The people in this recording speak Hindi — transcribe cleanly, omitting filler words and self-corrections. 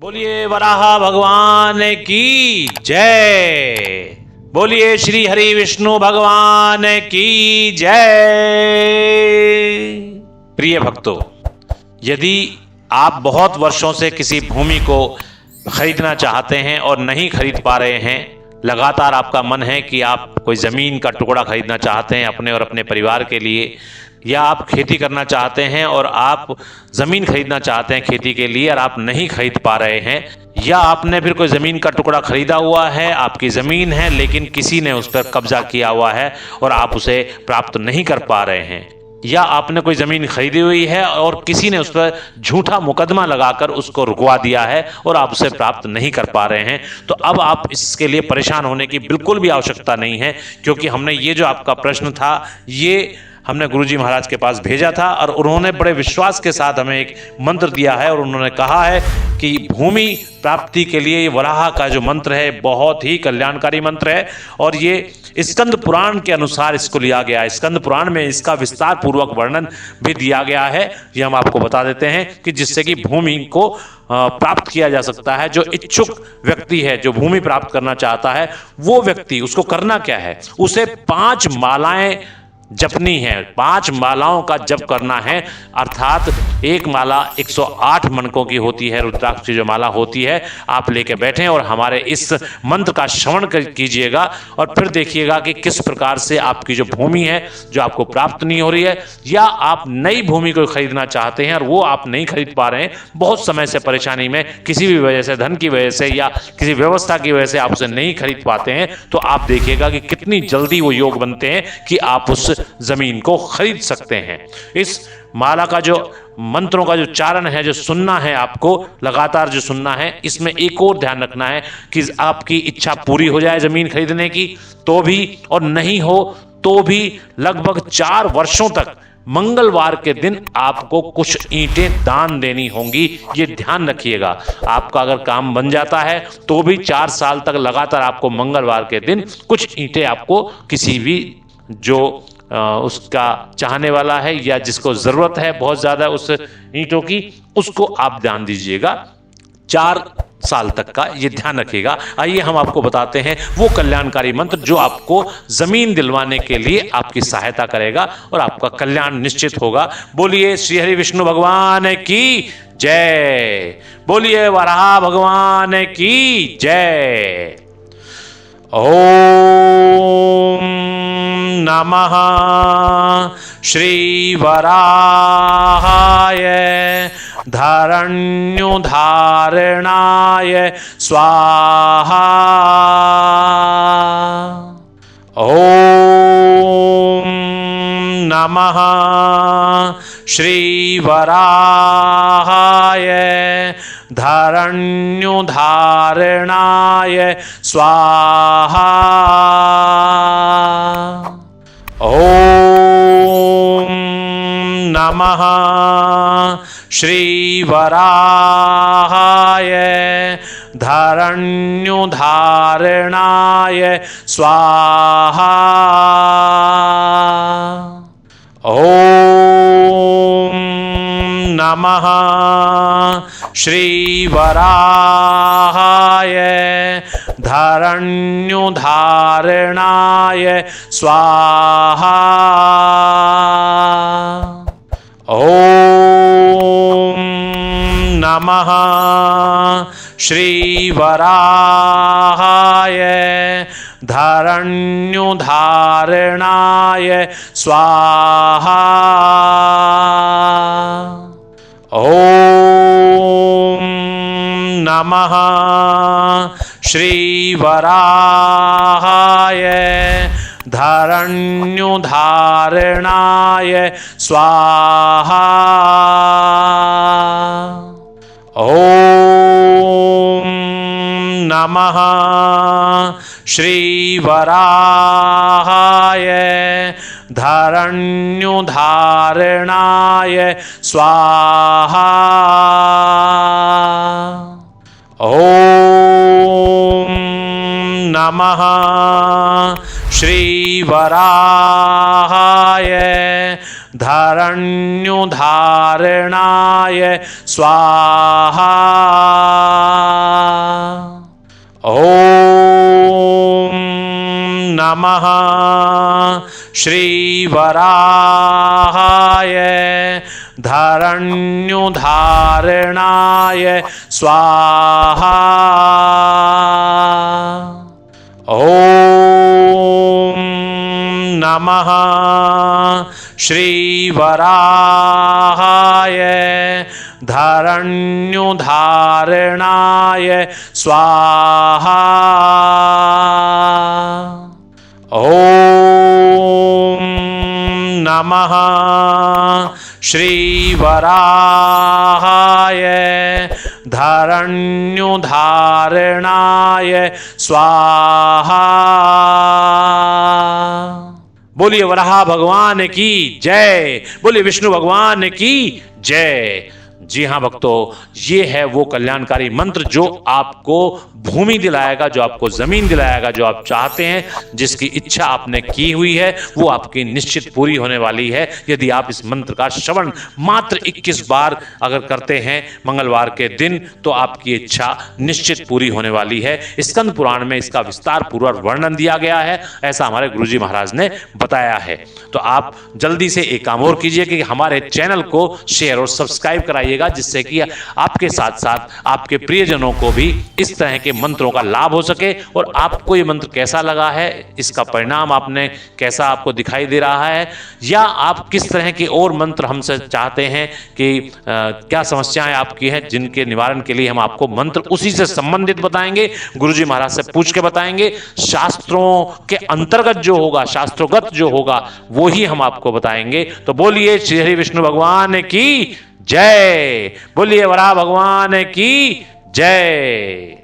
बोलिए वराह भगवान की जय। बोलिए श्री हरि विष्णु भगवान की जय। प्रिय भक्तों, यदि आप बहुत वर्षों से किसी भूमि को खरीदना चाहते हैं और नहीं खरीद पा रहे हैं, लगातार आपका मन है कि आप कोई ज़मीन का टुकड़ा खरीदना चाहते हैं अपने और अपने परिवार के लिए, या आप खेती करना चाहते हैं और आप ज़मीन खरीदना चाहते हैं खेती के लिए और आप नहीं खरीद पा रहे हैं, या आपने फिर कोई ज़मीन का टुकड़ा खरीदा हुआ है, आपकी ज़मीन है लेकिन किसी ने उस पर कब्जा किया हुआ है और आप उसे प्राप्त नहीं कर पा रहे हैं, या आपने कोई ज़मीन खरीदी हुई है और किसी ने उस पर झूठा मुकदमा लगाकर उसको रुकवा दिया है और आप उसे प्राप्त नहीं कर पा रहे हैं, तो अब आप इसके लिए परेशान होने की बिल्कुल भी आवश्यकता नहीं है, क्योंकि हमने ये जो आपका प्रश्न था ये हमने गुरुजी महाराज के पास भेजा था और उन्होंने बड़े विश्वास के साथ हमें एक मंत्र दिया है और उन्होंने कहा है कि भूमि प्राप्ति के लिए ये वराह का जो मंत्र है बहुत ही कल्याणकारी मंत्र है और ये स्कंद पुराण के अनुसार इसको लिया गया है। स्कंद पुराण में इसका विस्तार पूर्वक वर्णन भी दिया गया है। ये हम आपको बता देते हैं कि जिससे कि भूमि को प्राप्त किया जा सकता है। जो इच्छुक व्यक्ति है, जो भूमि प्राप्त करना चाहता है, वो व्यक्ति, उसको करना क्या है, उसे 5 मालाएं जपनी है। 5 मालाओं का जप करना है, अर्थात एक माला 108 मनकों की होती है। रुद्राक्ष की जो माला होती है आप लेके बैठें और हमारे इस मंत्र का श्रवण कीजिएगा और फिर देखिएगा कि किस प्रकार से आपकी जो भूमि है जो आपको प्राप्त नहीं हो रही है, या आप नई भूमि को खरीदना चाहते हैं और वो आप नहीं खरीद पा रहे हैं, बहुत समय से परेशानी में किसी भी वजह से, धन की वजह से या किसी व्यवस्था की वजह से आप उसे नहीं खरीद पाते हैं, तो आप देखिएगा कि कितनी जल्दी वो योग बनते हैं कि आप उस जमीन को खरीद सकते हैं। इस माला का जो मंत्रों का जो चारण है, जो सुनना है, आपको लगातार जो सुनना है, इसमें एक और ध्यान रखना है कि आपकी इच्छा पूरी हो जाए जमीन खरीदने की तो भी, और नहीं हो तो भी लगभग 4 वर्षों तक मंगलवार के दिन आपको कुछ ईंटें दान देनी होंगी। ये ध्यान रखिएगा। आपका अगर काम बन जाता है तो भी 4 साल तक लगातार आपको मंगलवार के दिन कुछ ईंटें आपको किसी भी जो उसका चाहने वाला है या जिसको जरूरत है बहुत ज्यादा उस ईंटों की, उसको आप दान दीजिएगा 4 साल तक का। ये ध्यान रखिएगा। आइए हम आपको बताते हैं वो कल्याणकारी मंत्र जो आपको जमीन दिलवाने के लिए आपकी सहायता करेगा और आपका कल्याण निश्चित होगा। बोलिए श्री हरि विष्णु भगवान की जय। बोलिए वराह भगवान की जय। ओम नमः श्री वराहाय धरण्युधारणाय स्वाहा। ओम नमः श्री वराहाय धरण्युधारणाय स्वाहा। ओम नमः श्री वराहाय धरण्युधारणाय स्वाहा। ओम नमः श्री वराहाय धरण्युधारणाय स्वाहा। ओम नमः श्री वराहाय धरण्युधारणाय स्वाहा। ओम नमः श्री वराहाय धरण्युधारणाय स्वाहा। ओम नमः श्री वराहाय धरण्युधारणाय स्वाहा। ओम नमः श्री वराहाय धरण्युधारणाय स्वाहा। ओम नमः श्रीवराहाय धरण्युधारणाय स्वाहा। ओम नमः श्रीवराहाय धरण्युधारणाय स्वाहा। ओम नमः श्रीवराहाय धरण्युधारणाय स्वाहा। बोलिए वराह भगवान की जय, बोलिए विष्णु भगवान की जय। जी हाँ भक्तों, ये है वो कल्याणकारी मंत्र जो आपको भूमि दिलाएगा, जो आपको जमीन दिलाएगा, जो आप चाहते हैं, जिसकी इच्छा आपने की हुई है वो आपकी निश्चित पूरी होने वाली है। यदि आप इस मंत्र का श्रवण मात्र 21 बार अगर करते हैं मंगलवार के दिन तो आपकी इच्छा निश्चित पूरी होने वाली है। स्कंद पुराण में इसका विस्तार पूर्वक वर्णन दिया गया है, ऐसा हमारे गुरुजी महाराज ने बताया है। तो आप जल्दी से एक काम और कीजिए कि हमारे चैनल को शेयर और सब्सक्राइब कराइएगा, जिससे कि आपके साथ साथ आपके प्रियजनों को भी इस तरह के मंत्रों का लाभ हो सके। और आपको ये मंत्र कैसा लगा है, इसका परिणाम आपने कैसा आपको दिखाई दे रहा है, या आप किस तरह के और मंत्र हमसे चाहते हैं कि क्या समस्याएं आपकी हैं जिनके निवारण के लिए हम आपको मंत्र उसी से संबंधित बताएंगे, गुरुजी महाराज से पूछ के बताएंगे। शास्त्रों के अंतर्गत जो होगा, शास्त्रोगत जो होगा वो ही हम आपको बताएंगे। तो बोलिए श्री हरि विष्णु भगवान की जय, बोलिए वराह भगवान की जय।